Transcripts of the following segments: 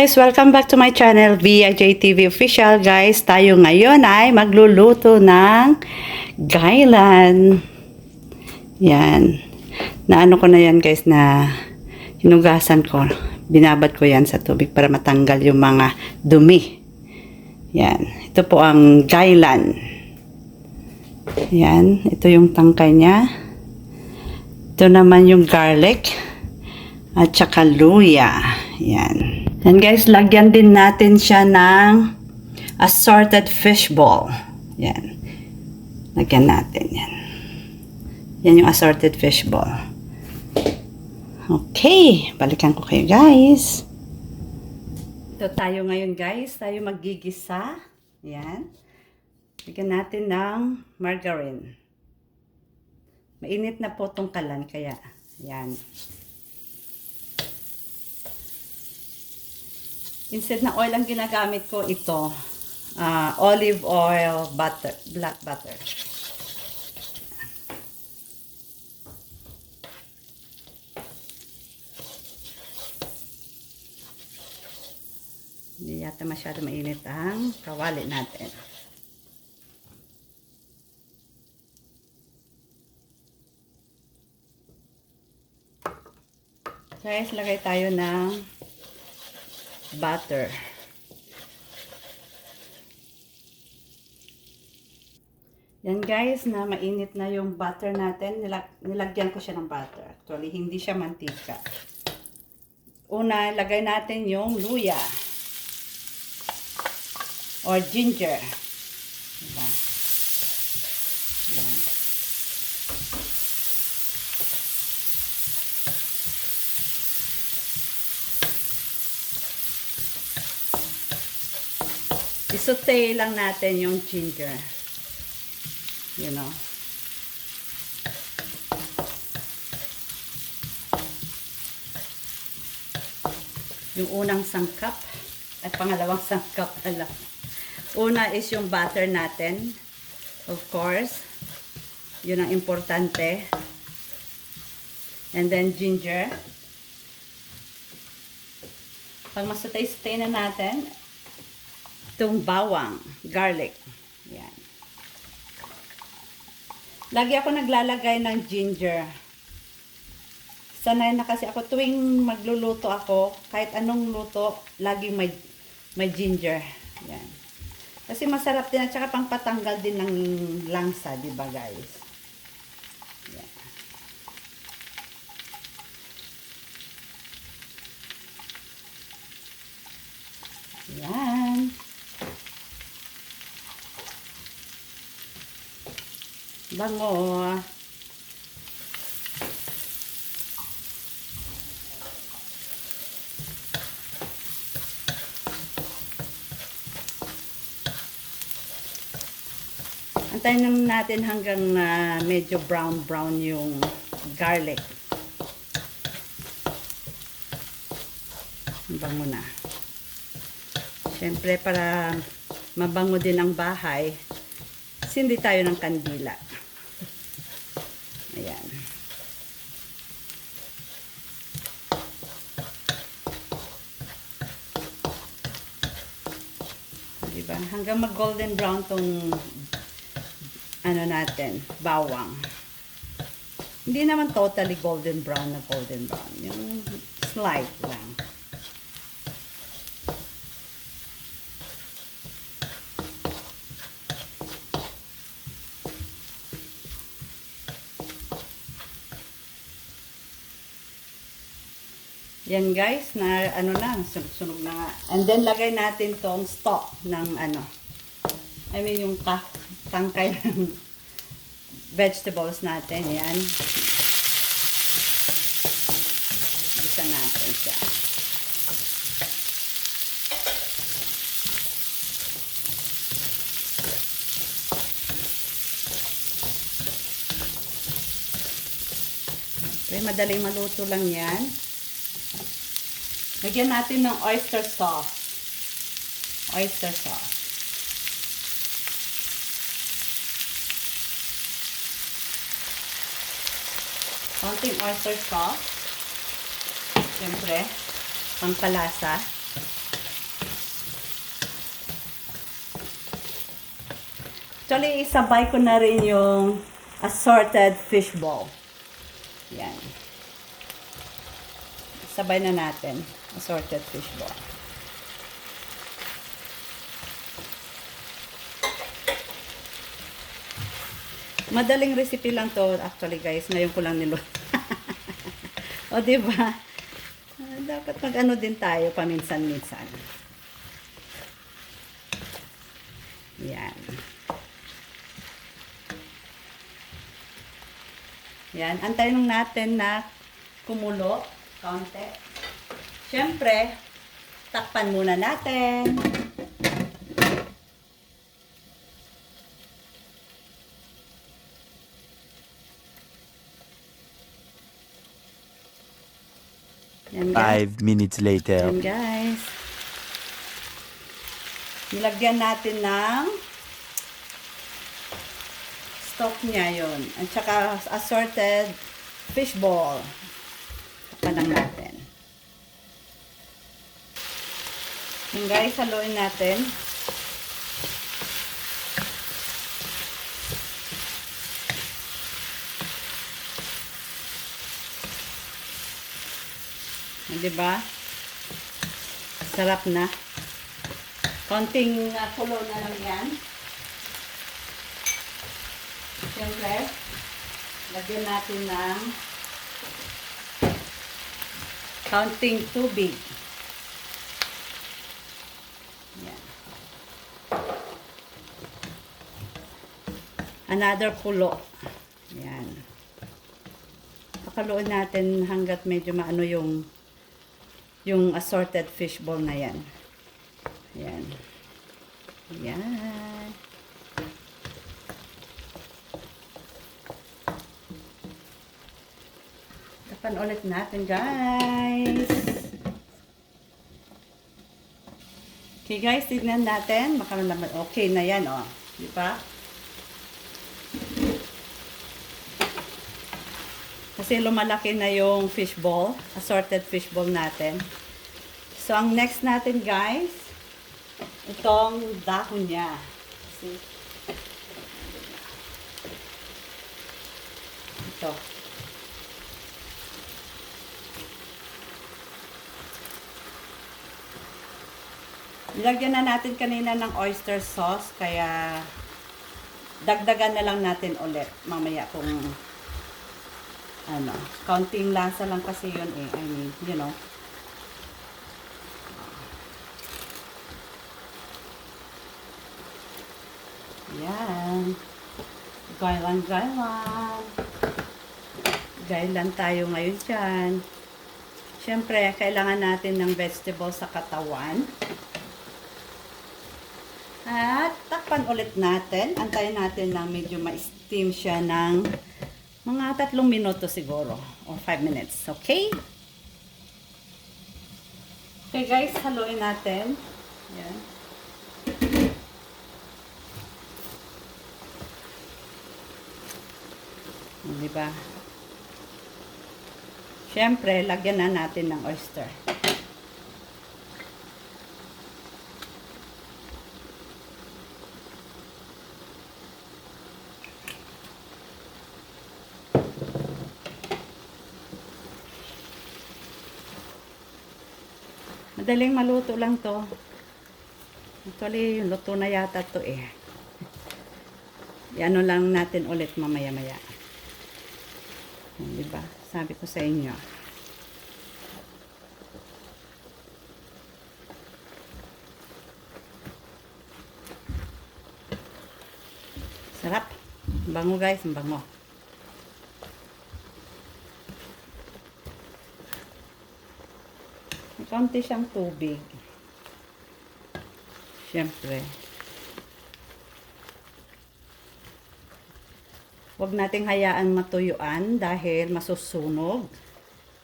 guys! Welcome back to my channel, VIJ TV Official. Guys, tayo ngayon ay magluluto ng gailan. Yan. Naano ko na yan guys, na hinugasan ko. Binabad ko yan sa tubig para matanggal yung mga dumi. Yan. Ito po ang gailan. Yan. Ito yung tangkay niya. Ito naman yung garlic. At saka luya. Yan. And guys, lagyan din natin siya ng assorted fish ball. Yan. Lagyan natin yan. Yan yung assorted fish ball. Okay. Balikan ko kayo guys. Ito tayo ngayon guys. Tayo maggigisa. Yan. Lagyan natin ng margarine. Mainit na po itong kalan. Kaya, yan. Instead na oil ang ginagamit ko, ito, olive oil, butter, black butter. Hindi yata masyado mainit ang kawali natin. Guys, lagay tayo ng butter. Yan guys, na mainit na yung butter natin. Nilagyan ko siya ng butter. Actually, hindi siya mantika. Una, lagay natin yung luya. Or ginger. Diba? Yan. I-saute lang natin yung ginger. You know. Yung unang sangkap at pangalawang sangkap na lang. Una is yung butter natin. Of course. Yun ang importante. And then ginger. Pag masutay-sutay na natin, itong bawang, garlic. Yan. Lagi ako naglalagay ng ginger. Sanay na kasi ako tuwing magluluto ako, kahit anong luto, laging may ginger. Yan. Kasi masarap din at saka pangpatanggal din ng langsa, di ba guys? Yan. Yan. Bango. Antayin natin hanggang medyo brown yung garlic. Bango na. Siyempre para mabango din ang bahay, sindi tayo ng kandila. Ayan. Diba? Hanggang mag golden brown tong ano natin, bawang. Hindi naman totally golden brown. Yung slight lang. Yan guys, na ano na, sunog na nga. And then lagay natin tong stock ng ano. I mean yung tangkay ng vegetables natin. Yan. Isa natin siya. Okay, madaling maluto lang yan. Lagyan natin ng oyster sauce. Oyster sauce. Konting oyster sauce. Siyempre, pangpalasa. Actually, isabay ko na rin yung assorted fishball. Yan. Sabay na natin. Assorted fishball. Madaling recipe lang to actually guys. Ngayon ko lang niluto. O diba? Dapat mag-ano din tayo paminsan-minsan. Yan. Yan. Antayin natin na kumulo. Kaunti. Siyempre, takpan muna natin. Yan, 5 minutes later. yan guys. Nilagyan natin ng stock niya yon. At saka assorted fishball. Takpan lang natin. Yan guys, haluin natin. Diba? Sarap na. Konting kulo na lang yan. Siyempre, lagyan natin ng kaunting tubig. Yan. Another kulo. Yan. Pakaluin natin hanggat medyo maano yung assorted fishball na yan. Yan. Yan. Tapan ulit natin, guys. Okay, guys, tignan natin. Baka naman, okay na yan, oh. Di ba? Kasi lumalaki na yung fishball, assorted fishball natin. So, ang next natin, guys, itong dahon niya. See? Ito. Nilagyan na natin kanina ng oyster sauce, kaya dagdagan na lang natin ulit mamaya kung ano, kaunting lasa lang kasi yun eh. I mean, you know. Yan. Gailan. Gailan tayo ngayon dyan. Siyempre, kailangan natin ng vegetables sa katawan. At takpan ulit natin. Antayin natin na medyo ma-steam siya ng mga 3 minuto siguro. O 5 minutes. Okay? Okay guys, haluin natin. Yan. Diba? Siyempre, lagyan na natin ng oyster. Madaling maluto lang to. Actually, luto na yata to eh. Iano lang natin ulit mamaya-maya. Diba? Sabi ko sa inyo. Sarap. Bango guys, bango. Kaunti siyang tubig. Siyempre. Huwag nating hayaan matuyuan dahil masusunog.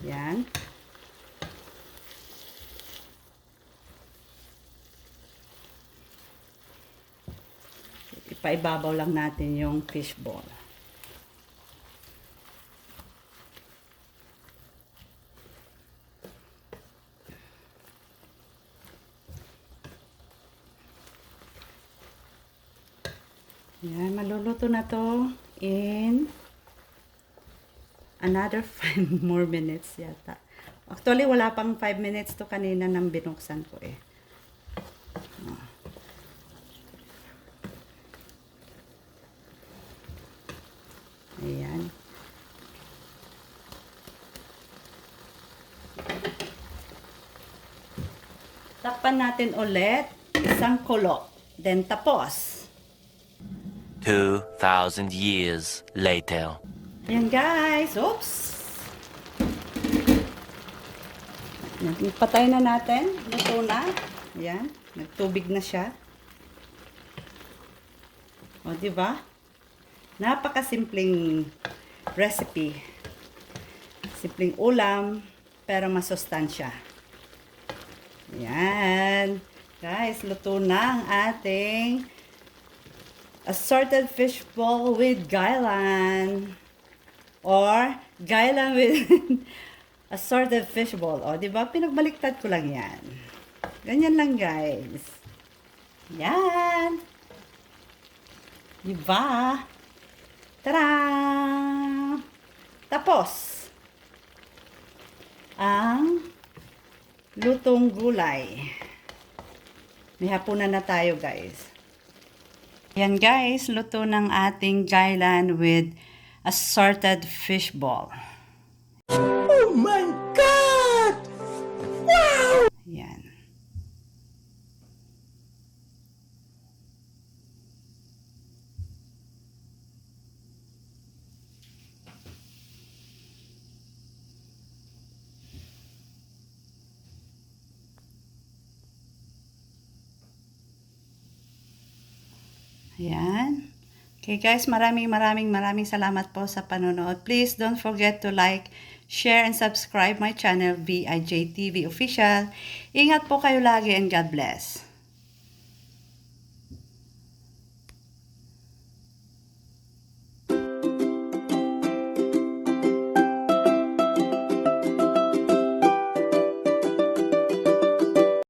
Yan. Ipaibabaw lang natin yung fishball. Yan, maluluto na to in another 5 more minutes yata. Actually, wala pang 5 minutes to kanina nang binuksan ko eh. Ayan. Takpan natin ulit. Isang kulo. Then tapos. 2,000 years later. Ayan guys. Oops. Patay na natin. Luto na. Ayan. Nagtubig na siya. O, diba? Napakasimpleng recipe. Simpleng ulam, pero masustansya. Ayan. Guys, luto na ang ating assorted fishball with gailan. Or, gailan with assorted fishball. O, diba? Pinagbaliktad ko lang yan. Ganyan lang, guys. Yan. Diba? Tara! Tapos, ang lutong gulay. May hapunan na tayo, guys. Yan, guys. Luto ng ating gailan with assorted fishball. Oh my God! Wow! Yan. Ayan. Okay guys, maraming salamat po sa panonood. Please don't forget to like, share, and subscribe my channel, VIJ TV Official. Ingat po kayo lagi and God bless.